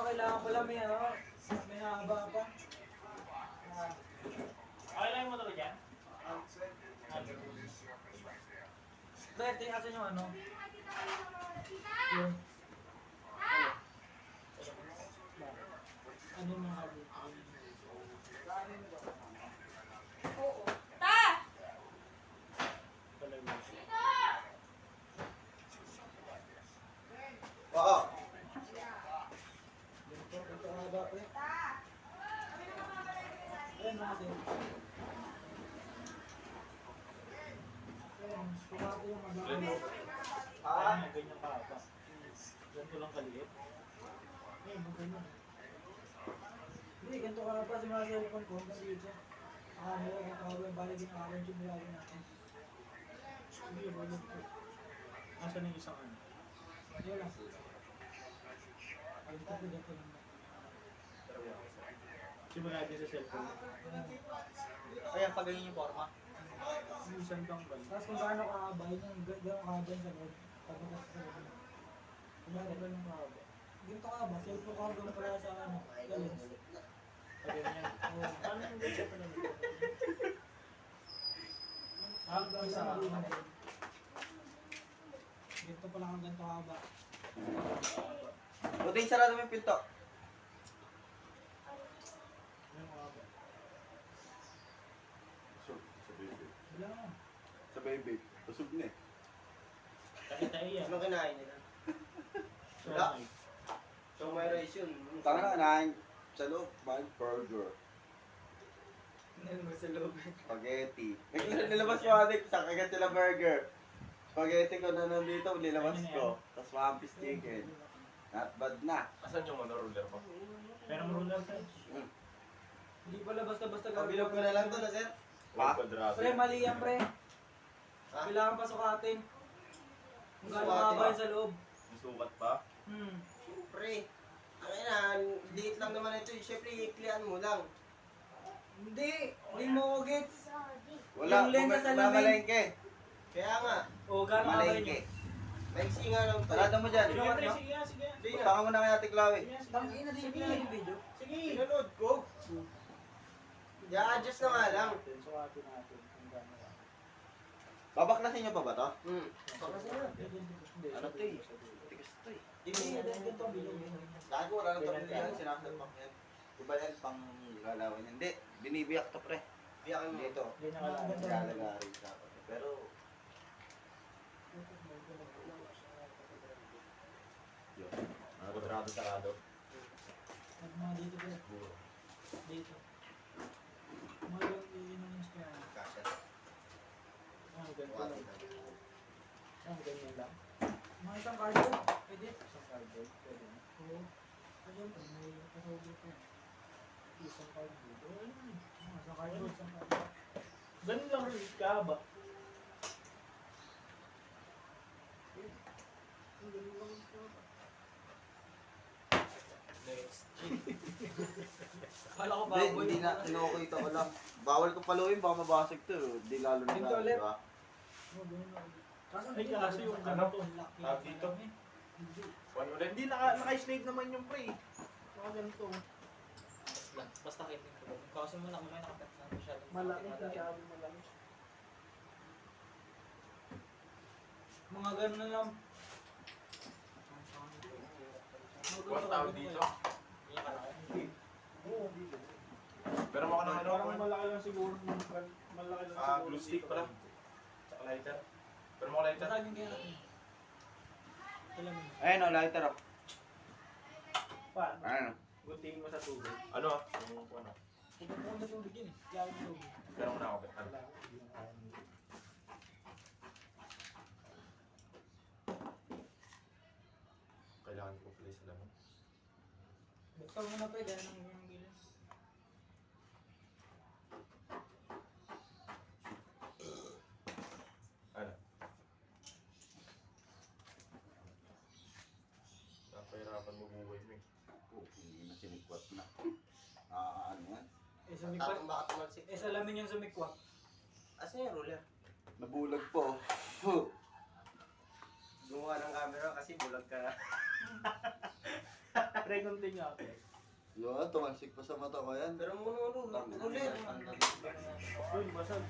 kailangan pala may ano, may haba pa. Okay lang yung motor dyan? Pre, asan yung ano? Yung... Ano yung mga haba? Oo. Ta! Oo. Ito haba, pre. Ayan na kasi. Ayan, sumati yung haba. Ah, ganyan ka pa. Ganito lang kaliit. Ayan, ganyan. Hindi, ganito ka na pa. Simula sa cellphone ko, hanggang dito. Camera, ganito ka ba? Bali ginagawa yung ginagawa natin. Hindi, bulog ko. Nasaan yung isang ano? Ayun lang. Ayun ko, ganito lang. Simula din sa cellphone. Ayan, pag ganyan yung forma. Minsan kang bal. Tapos kung gaano kahaba, yun yung gano'ng kahaba yung sa loob. Pagkakas sa loob. Kunyari, Ganun kahaba. ganito kahaba, cellphone ko hanggang pala sa ano, sa lens. Pag ganyan. Oo. Paano yung ganyan pa naman? Hanggang sa ano. Ganito pala hanggang ganito kahaba. Buti yung sarado mo yung pinto. Ganun kahaba. Sa baby. Wala nga. Sa baby. Busog na eh. Tayo yan. Ano kinain nila? So, Wala. So may rice yun. Tanga na kanain sa loob. Bag burger. Ano mo sa loob? Spaghetti. Nilabas ko adik. Sa kagat sila burger. Spaghetti ko na nandito. Nilabas ko. Tapos mampis chicken. Not bad na. Asan yung ano, ruler mo? pero ruler tayo. Hindi pala basta-basta Pabilog ko na lang to na sir. Pa? Kwadrado. Pre, mali yan, pre. Ha? Kailangan pa sukatin. Kung gaano Sukatin? kahaba yun sa loob. May sukat pa? Pre, ang ina, liit lang naman ito. Siyempre, iklian mo lang. Hindi mo gets. Wala. Yung lens sa salamin. Mamalengke. Kaya nga, O, gaano kahaba yun? Malengke. maiksi nga lang to. Sarado mo dyan. Sige, Ano? pre, sige, sige. Hindi Punta ka muna kay Ate Chloe. Tangina din yung video. Sige. Pinanood ko. I-adjust na nga lang. Sukatin natin kung gano'n lang. Babaklasin niyo pa ba to? Baka sa'yo. Hindi, Ano to eh? sabi. Tigas to eh. Ganito ang video. Lagi wala nang tornilyo yan. Sinasalpak yan. Iba yan pang galawan yan. Hindi. Binibiyak to pre. Biyakin mo. Dito. Ganyan ka lang. Nilalagari sa ako. Pero yun. Kwadrado, sarado. At mga dito ba? Dito. Mga yun ang kaya. Kasha. Ah, ganito lang. Ah, ganyan lang. Mga isang cardboard. Pwede. Isang cardboard. Pwede na. Oo. Ayun, may kasawag ko. Isang cardboard. Oh, ayun. Isang cardboard, isang cardboard. Ganun lang rin kahaba. Kala ko hindi, baboy. hindi na kinukita ko lang. Bawal ko paluin, baka mabasag to. Hindi lalo na Dito lalo, ulit. diba? Kaso Ay, kaso yung ano, tawag dito? Hindi. One ulit. Hindi, naka-slide naman yung pre. Baka ganito. Basta kayo dito. Kaso mo na kumay nakapet na masyadong Malaki, masyadong malaki. Mga ganun na lang. One tawag dito. Yung kalaki. Oo. Pero mukha ng ano. Parang malaki lang siguro. Malaki lang siguro. Glue stick dito. pala. Tsaka lighter. Pero mukha lighter. Masagin kaya natin. Alam mo. Ayun o, lighter o. Paano? Ayun o. Guntingin mo sa tubig. Ano ah? Yung ano. Pupunta na tubig yun eh. Lalo na tubig. Pero muna ako. Ano? Wala. Hindi na kaya nito. Kailangan ko pala sa laman. Buksan mo na pa eh. Dahil nang bilin. Ano? Napahirapan mo buhay mo eh. Oh, hindi na sinikwat na. Ano yan? Eh, sumikwat. Tatang baka tumalsik. Eh, salamin yung sumikwat. Asan yung ruler? Nabulag po. Oh. Gumawa ng camera kasi bulag ka na. Pre, continue ako. Yun, tumalsik pa sa mata ko yan. Pero ulit. Yun, basag.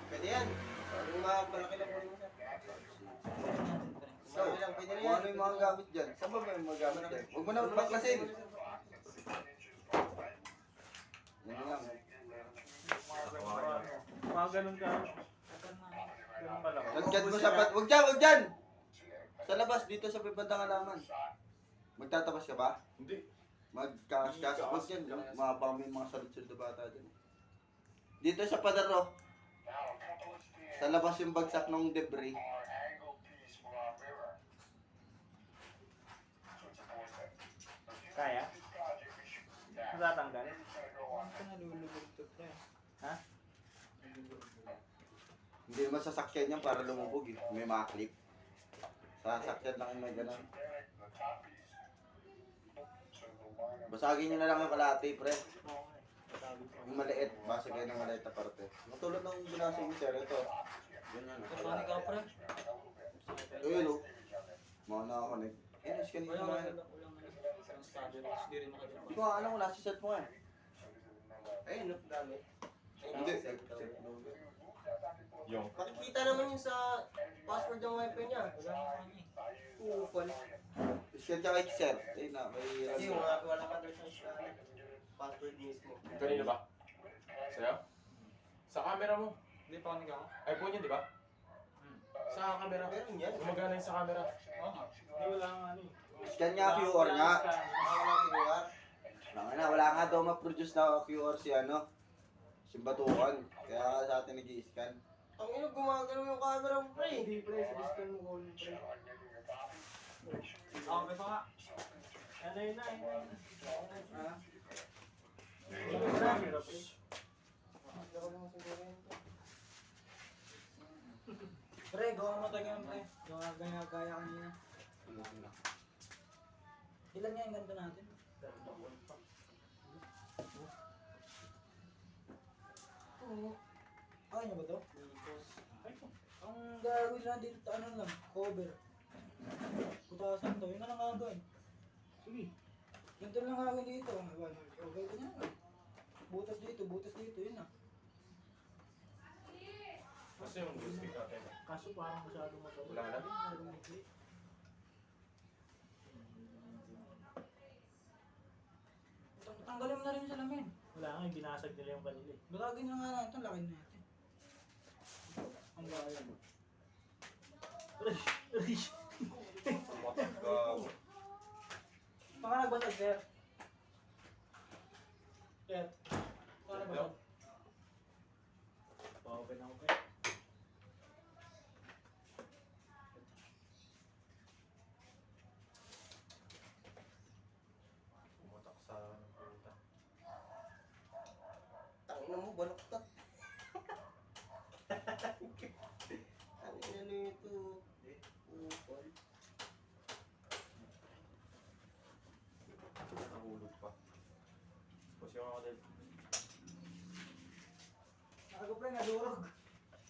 Pwede yan. Yung malaki lang ulit mo siya. So, Malaki lang, pwede na kung yan. ano yung mga gamit dyan? Saan ba ba yung mga gamit dyan? Huwag mo na baklasin. Yan lang. Mga ganun ka. Ganun ka lang. Lagyan mo sa pat... Huwag dyan, huwag dyan! Sa labas, dito sa bandang halaman. Magtatabas ka ba? Hindi. Magkas-kas. Huwag yan. Mga may mga salud-salud na bata dyan. Dito sa padaro. Sa labas yung bagsak ng debris. Kaya? Matatanggal? Ano ka nalulubog to, pre? Ha? Hindi naman sasakyan yan para lumubog eh. May mga clip. Sasakyan lang yung may ganun. Basagin nyo na lang yung kalahati, pre. Yung maliit. Basag kayo ng maliit na parte. Matulad ng binasag mo, sir. Ito. Ganyan. Panik ako, pre. Ayun o. Mga nakakonek. Inis kanina Wala, na wala, yan. wala. Walang schedule. Tapos di rin makadala. Hindi ko nga alam kung nasa set mo eh. Ayun, no, dami. Hindi. Yung. Makikita naman yun sa password ng wifi niya. Wala nga kanya eh. Upal. Scan ka kay sir. Ayun na. May Kasi wala ka doon sa password mismo. Kanina ba? Sa'yo? Sa camera mo. Hindi, panik ako. iPhone yun, di ba? Sa camera. Meron yan. Gumagana yun sa camera. Oo nga. Hindi, wala nga ano eh. Scan nga QR nga. Wala Wala nga daw ma-produce na QR si ano. Si Batukan. Kaya sa atin nag-i-scan. Ang ino, gumagalaw yung camera mo, pre. Hindi, pre. Siniskan mo ko ulit, pre. Ako, may pa nga. Ano yun na, yun na. Ha? Camera, pre. Pre, gawa mo tayo ngayon, pre. Gawa gaya kanina. Ilan nga yung ganito natin? Kaya nyo ba to? Ang gagawin lang dito, ano lang, cover. Putasan to, yun na lang gagawin. Sige. Ganito lang gagawin dito. Okay, ganyan lang. Butas dito, yun na. Kasi yung joystick natin. Kaso parang masyado matagal. Wala na? Tanggalin mo na rin yung salamin. Wala nga, binasag nila yung kanila eh. Balagin na nga natin, laki na natin. Ang laki. Baka nagbasag, sir. Sir. Baka nagbasag. Pa-open ako, pre. Pumatak sa puta. Tangina mo, baloktot. Ang ina nito. Upal. Nahulog pa. Tapos yung ako din. Ako pre, nadurog.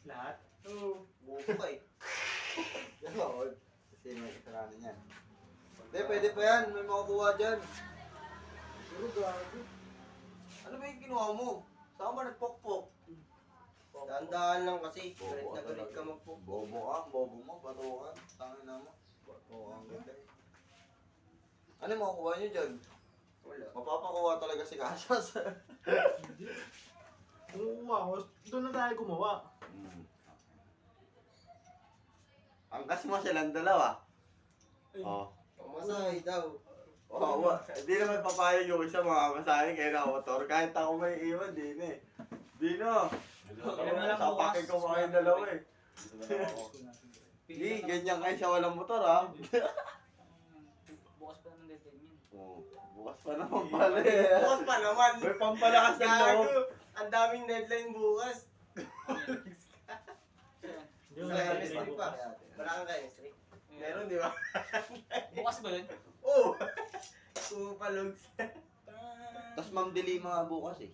Lahat? Oo. Buko ka eh. Ganoon. Kasi may kasalanan yan. Hindi, pwede pa yan. May makakuha dyan. Pero gago. Ano ba yung kinuha mo? Saan ba nagpokpok? Dahan-dahan lang kasi. Galit na galit ka magpo. Bobo ka, bobo mo, batukan. Tangin na mo. Batukan kita. Ano yung makukuha nyo dyan? Wala. Mapapakuha talaga si Casas. Kumukuha ko, doon na tayo gumawa. Angkas mo silang dalawa. Oh. Pamasahe daw. Oo, hindi naman papayag yung isa mga masahe kaya nakamotor. Kahit ako may iwan, di na eh. Di na. Ilan na lang Sapakin ko bukas? mga yung dalawa eh. Dito na lang ako. Di, ganyan kayo siya walang motor ha. Bukas pa naman deadline yun. Oh, bukas pa naman pala eh. Bukas pa naman. May pampalakas ng loob. Gago. Ang daming deadline bukas. Hindi Sa wala tayo chemistry pa. bukas. Wala kang chemistry. Meron, di ba? Bukas ba yun? Oo. Upalogs. Tapos Ma'am Delima bukas eh.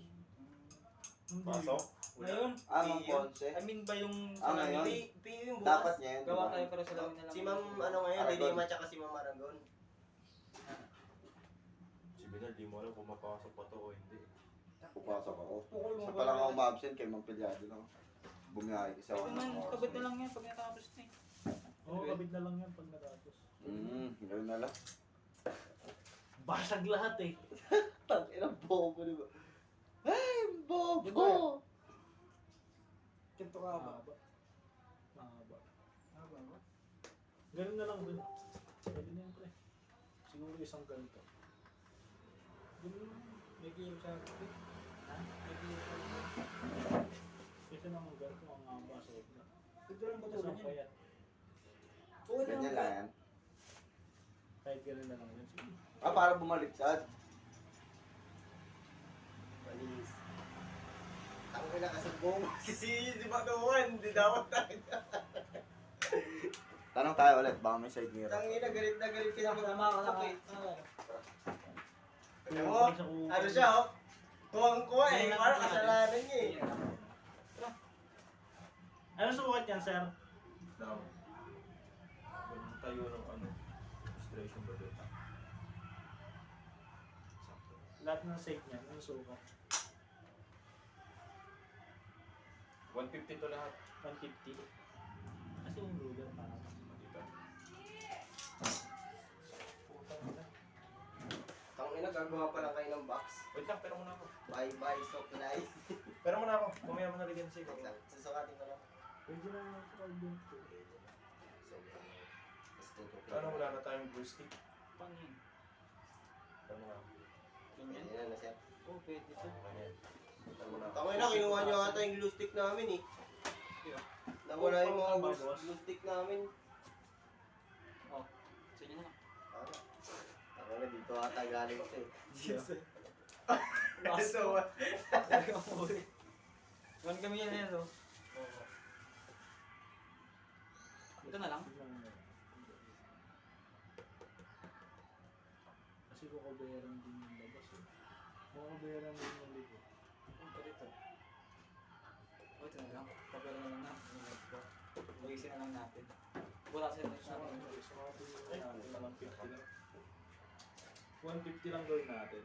Pasok? Ngayon, Ma'am Ponce. I mean ba yung Ngayon? PU yung bukas. Dapat niya yun. gawa diba? tayo pero sa lamin na lang. Si Ma'am, ano ngayon, Aragon. Lilima tsaka si Ma'am Aragon. di mo alam kung mapapasok pa to o hindi. Pupasok ako. Pukul mo Isa ba? pa lang ako ma-absent kay Mang Pilyado lang. Bumiyahe isa ako. Ito man, kabit na lang yan pag natapos na eh. Oo, kabit na lang yan pag natapos. Gano'n na lang. Basag lahat eh. Tangina, bobo di ba? Ay, bobo! Di ba? Ganito ka ba? Mahaba. Mahaba. Haba ba? Ganun na lang din. Pwede na yan, pre. Siguro isang ganito. Ganun lang. May kilo sa akin. Ha? May kilo sa akin. Kasi naman ganito ang haba sa na. Ito lang patulan Kasama yan. yan. Oo Ganyan lang yan. Kahit ganun na lang yan. Sige. Para bumaliktad. Manis. Tangin na kasi buong si Baguan, di dapat tayo. Tanong tayo ulit, baka may side mirror. Tangin na galit ka na Tama ka mag-usap na. eh. Kaya Ano? sa kuko. Ano siya oh? Kuwang-kuwa eh, parang kasalanan niya eh. Ano sukat yan, sir? Down. Ganun tayo ng ano. Illustration ba dito? Lahat ng site niya, ano sukat? 150 to lahat. 150. Kasi yung ruler para Dito. putang ina. Tangin na gagawa pa lang kayo ng box. Wait lang, pero muna ako. Bye-bye, supply. Pero muna ako. Mamaya mo na rin siya. Susukatin ko lang. Pwede na ako sa dito. Tapos tutukin. Ano, wala na tayong glue stick. Pang yun. Pero muna ako. Ganyan. Ayan na siya. Oo, pwede ito. Ayan. Pero muna ako. Tangin na, kinuha niyo ata yung glue stick namin eh. Nawala yung mga glue stick namin. Oh, sa inyo na lang. Tangin na, dito ata galing ito eh. Last So, Iwan kami yan yan, oh. Ito na lang. Kasi kukubayaran din yung labas eh. Kukubayaran din yung likod. Ang pa dito. Oh, ito na lang. Papel na lang na. Mag-isin na lang natin. Wala sila na siya. Ay, 150 lang. 150 lang gawin natin.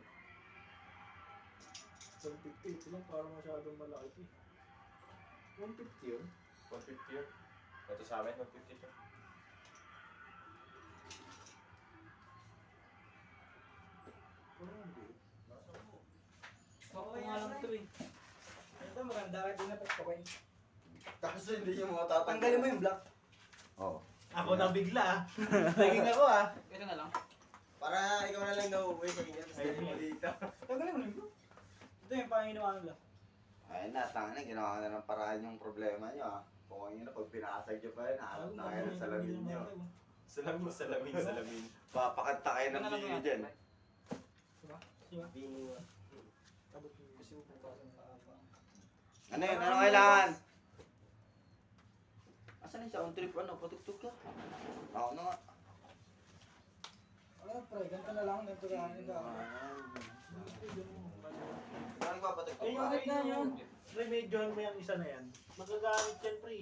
150, ito lang parang masyadong malaki ito eh. 150 yun. 150 yun. Ito sa amin, 150 to. Parang hindi. Ako nga lang ito eh. Ito maganda kahit di napagpakoy. Kaso hindi yung mga tatanggalin. Tanggalin mo yung black. Oo. Ako na bigla ah. Naging ako ah. Ito na lang. para ikaw na lang nauuwi sa inyo. Tapos Ayun dito mo yan. dito. Tanggalin mo na yung black. Ito yung panginoon nila. Ayun na, tanga na, ginawa na ng paraan yung problema nyo ah. Kung nyo na, pag pinakasag nyo pa yun, hanap na kayo ng salamin nyo. Salamin. Papakanta kayo Ito ng na lang video yan. dyan. Bini. Kasi pupunta sa pa. Ano yun? Ano kailangan? Asan yung sound trip? Ano? Patugtog ka? Ako na nga. Wala pre, ganito na lang. Ganito ka. Ganito ka. Saan nagpapatugtog Ay, ka? Bakit na yun? Remedyohan mo yung isa na yan. Magagamit yan, pre.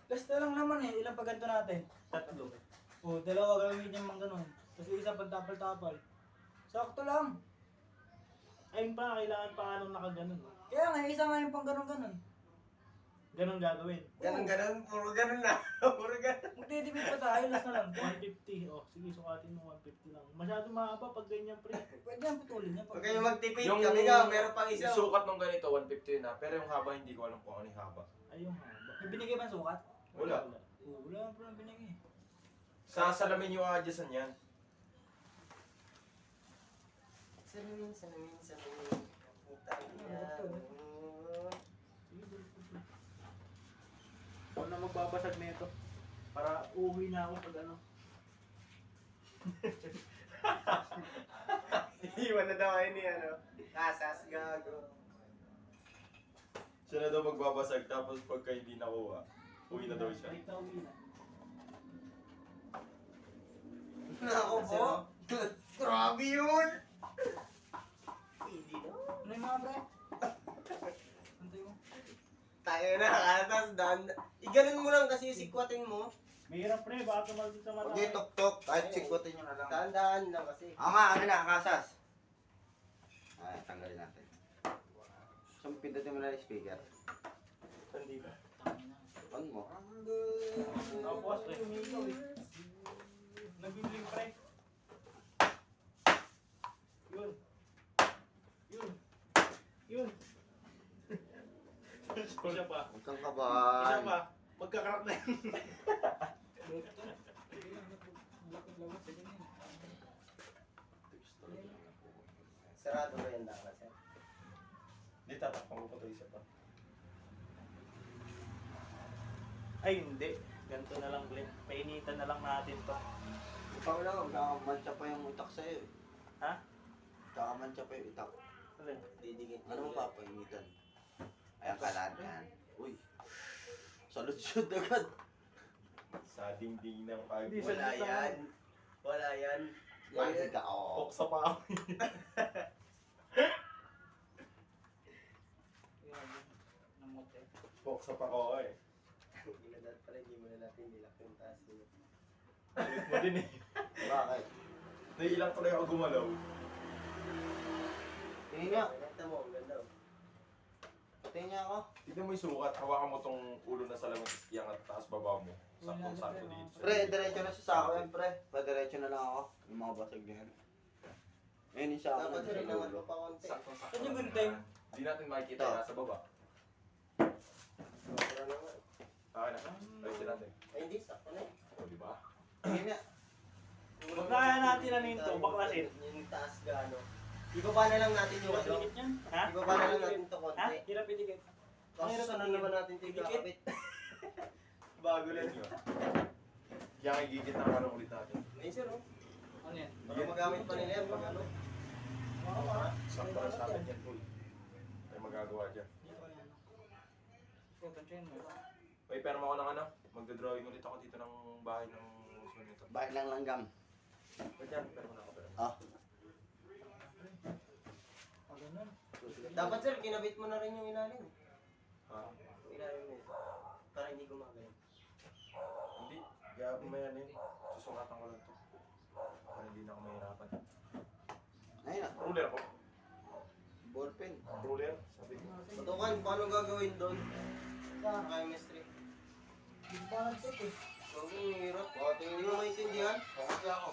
Basta lang naman eh. Ilang pag ganito natin? 3. O, dalawa gawin yung mga ganun. Tapos yung isa pagtapal-tapal. Sakto lang. Ayun pa, kailangan pa anong nakaganon. No? Kaya nga, isa nga yung pang ganun-ganun. Ganon gagawin. Ganun. Puro ganun na. Puro ganun. Magtitipid pa tayo, last na lang. 150. Oh, sige, sukatin mo 150 lang. Masyado mahaba pag ganyan, pre. Pwede yan putulin niya. Huwag kayong magtipid. Yung- Kami nga, meron pang isa. Yung sukat nung ganito, 150 yun na. Pero yung haba, hindi ko alam kung ano yung haba. Ay, yung haba. May binigay ba ang sukat? Wala. Oo, wala pa lang binigay. Sa salamin yung adjacent yan. Salamin. Putang ina. Ako na magbabasag nito. Para uwi na ako pag ano. Iwan na daw kayo ni ano. Kasas gago. Siya na daw magbabasag, tapos pagka hindi nakuha, uwi na daw siya. Balik na uwi na. Nako po. Grabe yun. Hindi no. Ano yung mga pre? Antay mo. Tayo na, katas, dan. Iganon mo lang kasi sikwatin mo. Mahirap, pre. Baka tumaldi sa mata. Huwag yung tok-tok. Kahit sikwatin nyo na lang. Dahan-dahan lang kasi. Ako nga, amin na, kasas. Ay, tanggalin natin. So, pindutin mo na yung speaker. Hindi na. On mo. Nakabukas pre. Nag-bling pre. Yun. Yun. Yun. Isa pa. Huwag kang Isa kabahan. pa. Magkakarak na yan. Sarado ba yung dangla, sir? Hindi tatakpang ko pa isa pa. Ay hindi. Ganito na lang Glenn. Painitan na lang natin to. Ikaw lang, nakakamancha pa yung itak sa'yo. eh. Ha? Nakakamancha pa yung itak. Alin? Didikit. Ano mo papainitan? Ayan kalan yan. Uy. Salut-sud agad. Sa dingding ng pag... Hindi, Wala salita yan. Wala yan. Yan, ka, oo. Pok sa paa. Pok sa paa ko eh. Ginadat pala, hindi mo na natin nilak yung taas niya. Ulit mo din eh. Bakit? Nailang tuloy ako gumalaw. Tingin niya. Nakita mo, ang ganda. Tingin niya ako. Tignan mo yung sukat. Hawakan mo tong ulo na salamat. Yang at taas baba mo. Sakto-sakto dito. Pre, diretso na sa sako yan, pre. Pa-diretso na lang ako. Yung mga basag na yan. Ayun yung sako Dapat na rin naman dulo. mo pa konti. Sakto-sakto. Ano yung gunting? Hindi natin makikita Ito. yung nasa baba. Wala naman. Okay na. Ayusin natin. Ay, hindi. Sakto na eh. O, di ba? Tingin niya. Huwag kaya natin ano yun to, baklasin. Yung taas gaano. Ibaba na lang natin yung ano. Dikit yan. Ha? Ibaba na lang natin ito Ha? konti. Hirap idikit. Tapos sunod naman natin ito ikakapit. Bago lang. Yang igigit na ano ulit natin. Ayun sir, oh. Ano yan? Baka magamit pa nila yan pag ano. Sakto na sa akin yan, Uy. May magagawa dyan. May perma ako ng ano. Magdodrawing ulit ako dito ng bahay ng muso nito. Bakit lang langgam? Dyan, perma na ako. Pero. Ah. Ganun. Dapat sir, kinabit mo na rin yung ilalim. Ha? Yung ilalim mo ito. Para hindi gumagalaw. Hindi. Kaya may ano yun. Susungatan ko lang to. Para hindi na ako mahirapan. Ayun na. Ruler ako. Ballpen. Ruler. Sabi ko. Patukan, paano gagawin doon? Sa Sa chemistry. hindi pa nag-check eh. Huwag mong hirap. O, hindi mo maintindihan. Pakasya ako.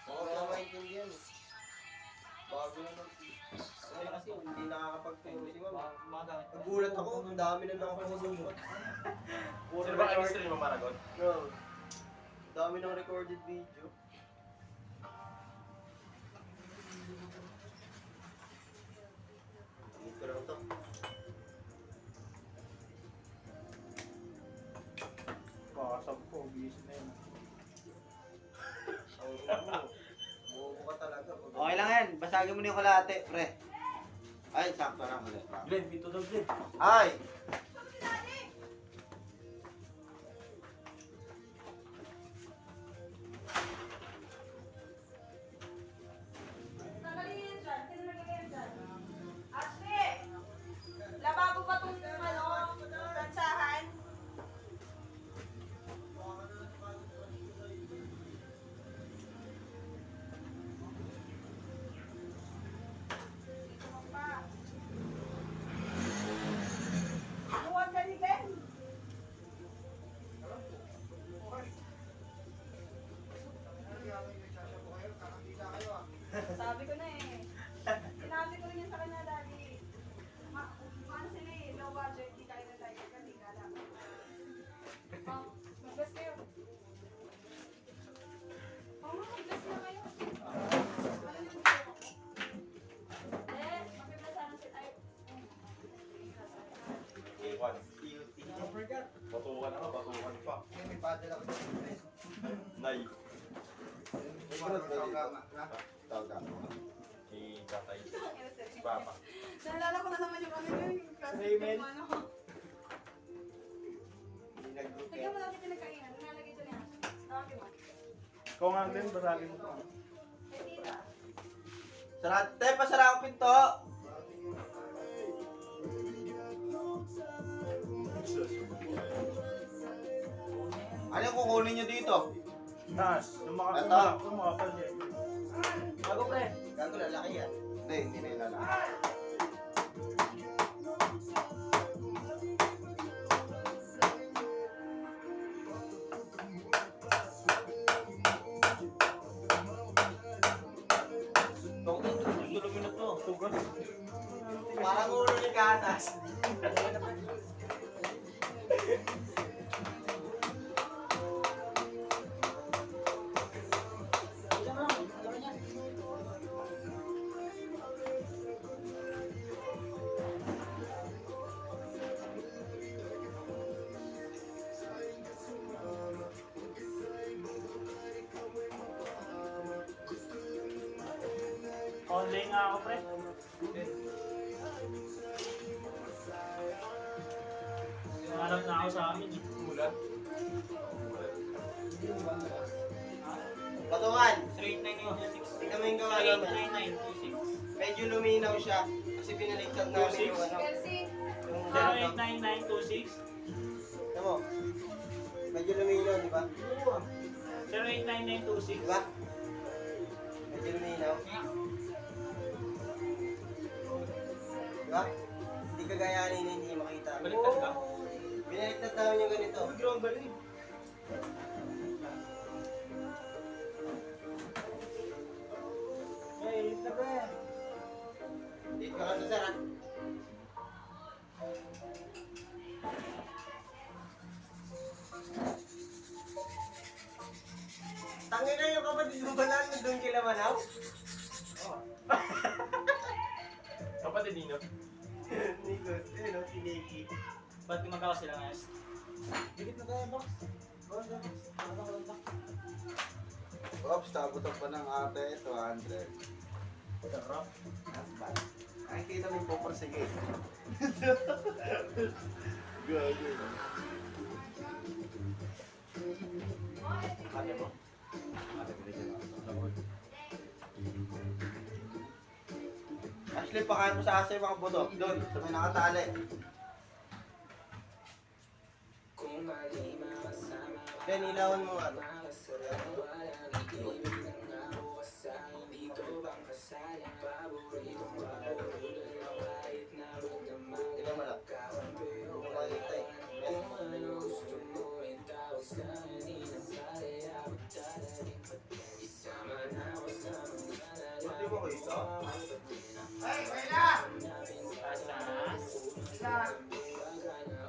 Huwag mo maintindihan. Bago na lang. Kasi hindi nakakapagturo si ma'am. Magamit. Nagulat ako, ang dami na nakapagsusunod. Sino ba chemistry mo, Maragon? No. Dami ng recorded video. Dito lang to. Kakasab ko, busy na yun. Bobo ka talaga. Okay lang yan. Basagin mo na yung kalahati, pre. Ay, sakto na. Mali. Glenn, dito daw Glenn. Ay! Tanggalin yan dyan. Sino nagagay yan dyan? Ashley! Lababo ba itong ano? Tansahan? Buwan ka ni Glenn. Sabi ko na eh. Sinabi ko rin yan sa kanya dati. Ano sila eh, low budget, di tayo na tayo kasi kala. Mag-gas kayo. Mag-gas na kayo. Ano yung gusto ko? Mag-gas sana sila. Iwan. Batukan ako, batukan pa. May paddle ako dito. Nay. Tawag ka. Ikatay. Si Papa. Naalala ko na naman yung ano yung classmate Raymond. ko ano. Tignan mo natin pinagkainan. Nalagay ito niya. Tawagin mo. Ikaw nga Glenn, basagin mo to. Kay tita. Sarap. Te, pasara ang pinto. Ano yung kukunin nyo dito? Taas, yung Ito. yung makapal siya. Bago pre. Gago lalaki yan. Hindi na ilalaki. Dulumin na to. Sugar. Parang ulo ni gatas. Ilan lang. Ilan yan. Online nga ako, pre. Hanap na ako sa amin eh. Mulat. Patungan. 38926. Tingnan mo yung gawa namin. 38926. Medyo luminaw siya. Kasi pinaliktad namin yung ano. Chelsea. Yung 089926. Tingnan mo. Medyo luminaw, di ba? 089926. Di ba? Medyo luminaw. Di ba? Hindi kagayanin na hindi makita. Baliktad ka? Pinaliktad namin yung ganito. Ground galing. Eh, ilit na pre. Dito ka sa sir, ha? Tangin na yung kapatid mo ba namin doon kila Manaw? Kapatid Nino. Nikos, yun o, si Nicky. Ba't gumagawa sila ngayon? Dikit na tayo box. Box na box. Nakakawal na. Ops, tabutan pa ng ate, 200. Sarap. Nakikita mo yung pupursige. Gago. Kaya mo? Ashley, pakain mo sa asa yung mga buto. Doon, sa may nakatali. Then, ilawan mo nga. Tingnan mo lang. Malita eh. Pati mo ko ito.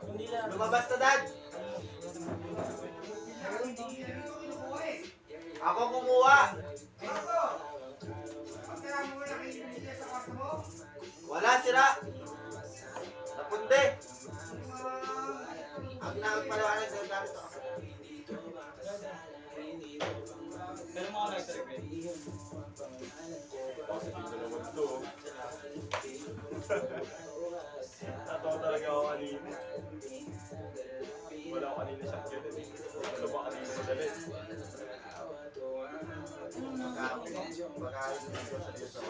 Hindi lang. Lumabas na, Dad! Ako kumuha! Wala, sira! Napundi! Ang nakapalawanan ng ganito. Pero mga lighter, pre. Positive na naman to. Natawa talaga ako kanina. Wala ko kanina siyang ganun eh. Ano ba kanina madali? Pagkain mo sa Diyos sa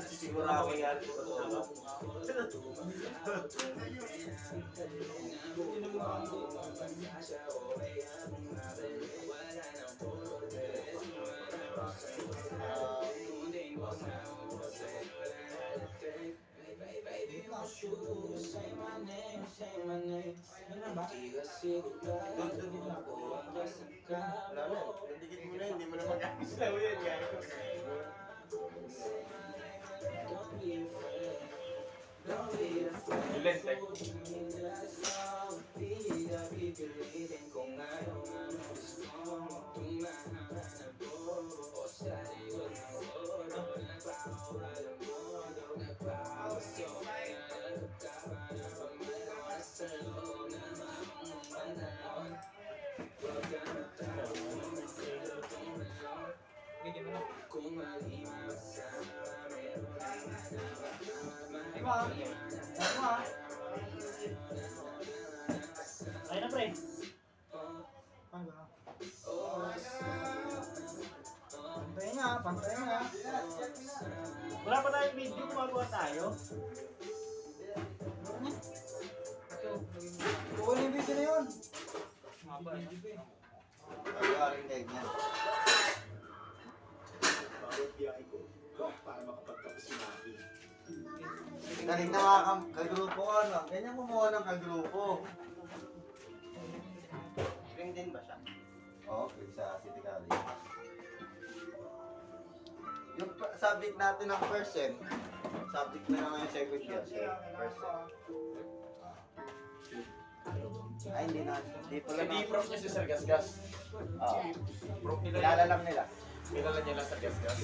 Siguro ako yan. Ganun ba? Wala na. Nandigit mo na, hindi mo na mag-asaw yan, guys. Yung lentek. Bigyan mo na. Ay mo ah. Ay mo ah. Ayun na, pre. Paano ba? Pantayin nga, pantayin nga. Wala pa tayong video, gumagawa tayo. yan. Maba, eh. Hindi pa eh. Pag-aaring kayo niya. Bawat biyahe ko, para makapagtapos si Maki. Galing na nga kagrupo ko, ano? Ganyan kumuha ng kagrupo. Spring din ba siya? Oo, sa City College. Yung subject natin ng first sem, subject na naman yung second year, first sem. Ay, hindi na. Hindi pala Hindi na. prof niya si Sir Gasgas. Oo. Prof nila Kilala lang nila. Kilala niya lang sa Gasgas.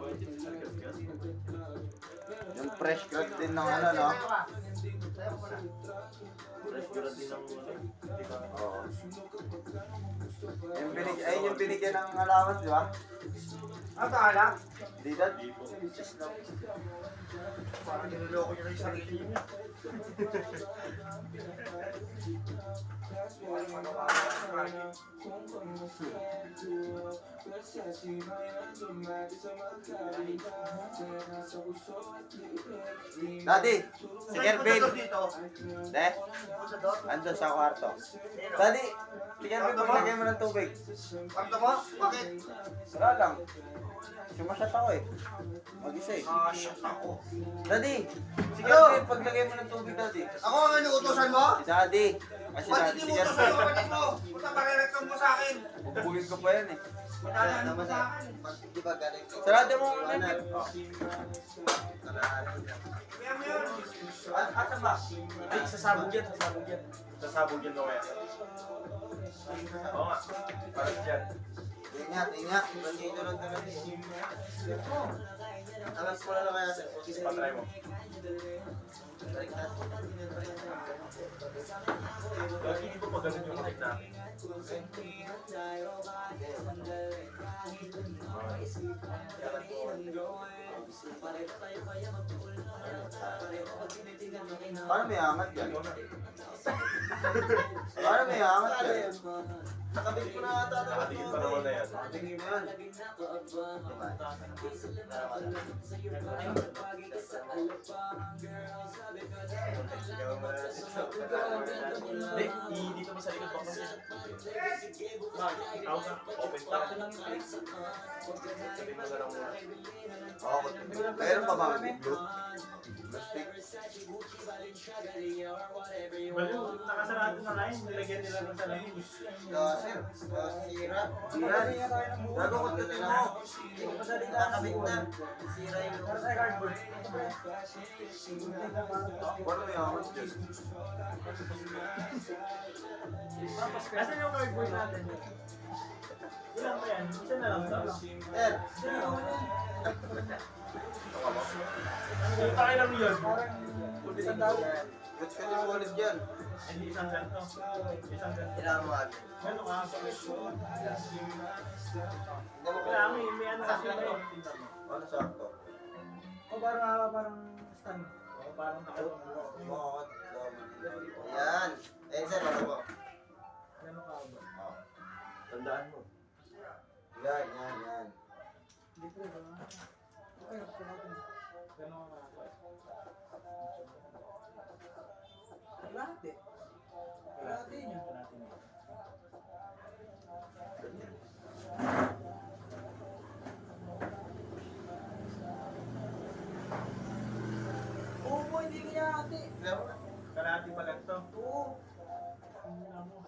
Bakit si Sir Gasgas? Yung fresh grad din ng ano, no? Fresh grad din ng ano. Hindi ba? Oo. Ayun yung binigyan ng allowance, di ba? Ano taala? Di dad? Hindi po. Parang niloloko niya na yung sarili niya. Daddy, si Kervin. Dito. De? Andun sa kwarto. Daddy, si Kervin, maglagay mo ng tubig. Kanto mo? Bakit? Wala lang. Sumasyat ako eh. Mag-isa eh. Ah, shut ako. Daddy, si Kervin, paglagay mo ng tubig, Daddy. Ako ang inuutosan mo? Si Daddy. Ay, si Ba't Daddy, hindi si mo utosan yung Kervin. kapatid mo? Punta marirektam mo sa akin. Bubugin ko pa yan eh. Madaanan mo sa akin. Di ba galing? Sarado mo muna yun. Kaya mo yun. Asan ba? Hindi, sasabog yan, sasabog yan. Sasabog yan mamaya. Oo nga. Parang dyan. Ingat, ingat. Nandito lang talaga eh. Alas ko na lang kaya sir. Patry mo. Lagi hindi po magaling yung mic natin. Paano may angat yan? Paano may angat yan? Nakabit ko na ata. Nakatingin pa naman na yan. Tingin mo yan. Hindi, dito mo sa likod baka kasi. Ikaw na, open pa. Sabihin mo na lang muna. Oo, meron pa mga blue. Plastic. Baliw, nakasarado na line, nilagyan nila ng salamin. Sir, sira. Gago ko tutin mo. Nakakabit na. Sira yung... Paano may angat dyan? Kasi yung cardboard natin. Ilan ba yan? Isa na lang daw. Sir, Ang tayo lang yun. Isang daw. ba't ka niyo ulit dyan? Hindi isang ganito. Isang ganito. Kailangan mo ate. Gano'n ka? Hindi mo Kailangan may ano kasi ba yun? Ano sakto? O parang stand. O, parang nakatulong. Mukha Yan. Eh, sir, ano mo? Gano'n ka ba? Oh. Tandaan mo. Yan, yan, yan. Hindi po ba? Okay, ako natin. Gano'n ka ba? Lahat eh. Lahat eh niya. Oo po, hindi kaya ate. Laro na. Kalahati pa ganito. Oo. Ang wala mo.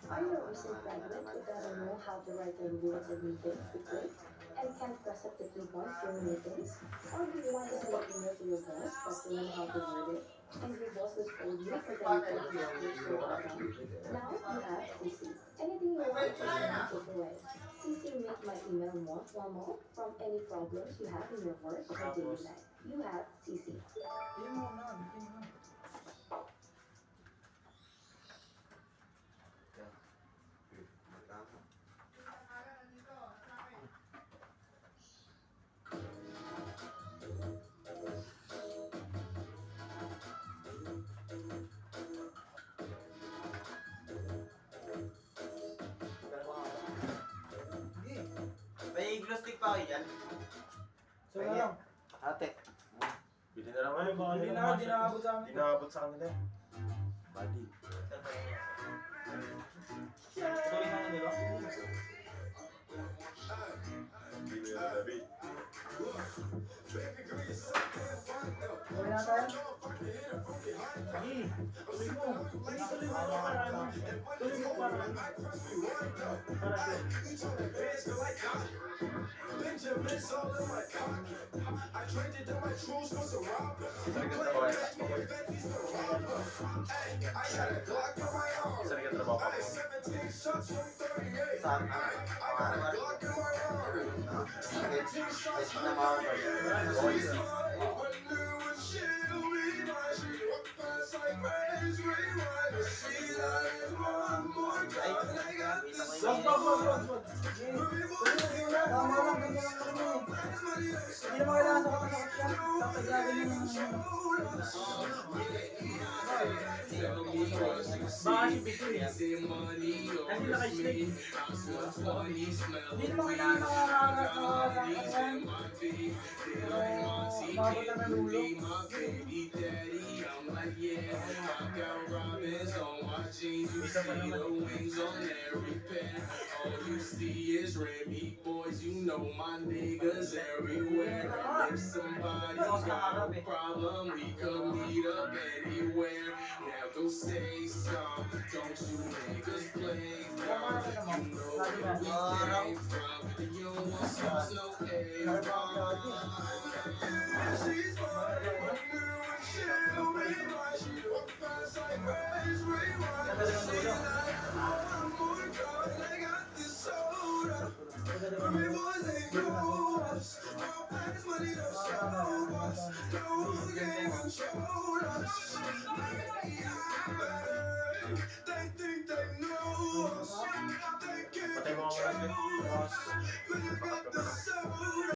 Are you a recent graduate who doesn't know how to write a rules of meeting quickly and can't press up the keyboard during meetings? Or do you want to send an email to your boss but don't know how to word it and your boss will scold you for the report you so often? Now you have CC. Anything you want to take away. CC make my email more formal from any problems you have in your work or daily life. You have CC. Hindi mo na, hindi mo na. May glue stick pa kayo dyan? So na lang. Ate. Bili na lang kayo. Hindi na, di nakabot sa amin. Hindi nakabot sa kanila. Buddy. Tuloy na nila. Hindi mo yung labi. Okay na tayo? Sige, tuloy mo. Tuloy mo para ano. Tuloy mo para ano. Para ano. Saan ka trabaho kaya? Saan ka trabaho ka? Saan? Ay, na mga Wag. Tama lang, ganyan lang kami. Hindi naman kailangan sa katakot yan. Tatagyagan yung Baka si Pito eh. Kasi naka-slate. Hindi naman kailangan nakakagat na katakot yan. Mabot lang ng ulo. Isa pa naman. Patay mo ako kasi.